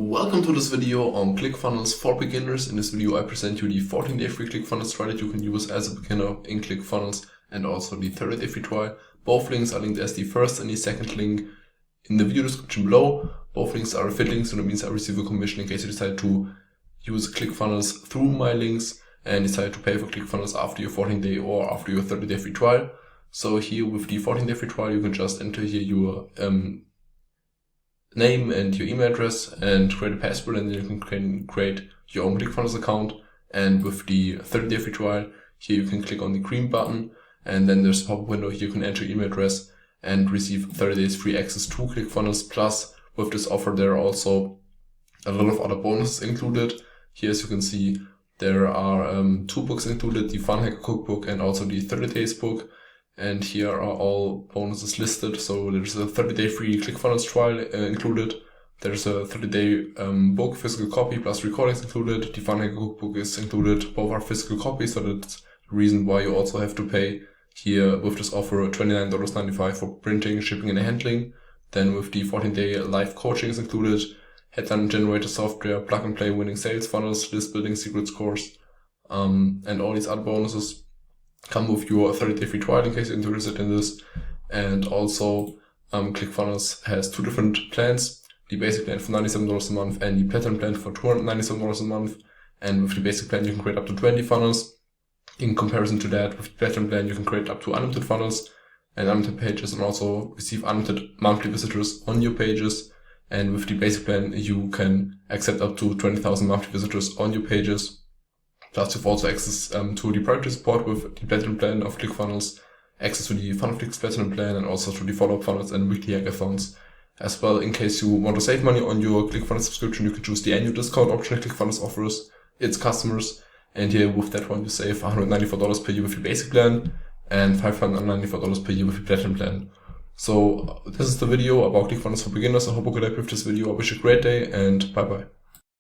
Welcome to this video on ClickFunnels for beginners. In this video I present you the 14-day free ClickFunnels trial that you can use as a beginner in ClickFunnels, and also the 30-day free trial. Both links are linked as the first and the second link in the video description below. Both links are affiliate links, so that means I receive a commission in case you decide to use ClickFunnels through my links and decide to pay for ClickFunnels after your 14-day or after your 30-day free trial. So here with the 14-day free trial you can just enter here your name and your email address and create a password, and then you can create your own ClickFunnels account. And with the 30-day free trial, here you can click on the green button, and then there's a pop-up window. Here you can enter your email address and receive 30 days free access to ClickFunnels. Plus, with this offer, there are also a lot of other bonuses included. Here, as you can see, there are 2 books included, the Fun Hacker Cookbook and also the 30 Days book. And here are all bonuses listed. So there's a 30-day free ClickFunnels trial included. There's a 30-day book, physical copy plus recordings included. The Fun Hacker Cookbook is included. Both are physical copies, so that's the reason why you also have to pay here with this offer $29.95 for printing, shipping, and handling. Then with the 14-day live coaching is included. Headline generator software, plug and play winning sales funnels, list building secrets course, and all these other bonuses come with your 30-day free trial in case you're interested in this. And also ClickFunnels has 2 different plans, the basic plan for $97 a month and the platinum plan for $297 a month. And with the basic plan you can create up to 20 funnels. In comparison to that, with the platinum plan you can create up to unlimited funnels and unlimited pages, and also receive unlimited monthly visitors on your pages. And with the basic plan you can accept up to 20,000 monthly visitors on your pages. Plus, you've also access to the priority support with the Platinum plan of ClickFunnels, access to the FunFlix Platinum plan, and also to the follow-up funnels and weekly hackathons. As well, in case you want to save money on your ClickFunnels subscription, you can choose the annual discount option that ClickFunnels offers its customers. And here, with that one, you save $194 per year with the basic plan and $594 per year with the Platinum plan. So, this is the video about ClickFunnels for beginners. I hope you could help with this video. I wish you a great day, and bye-bye.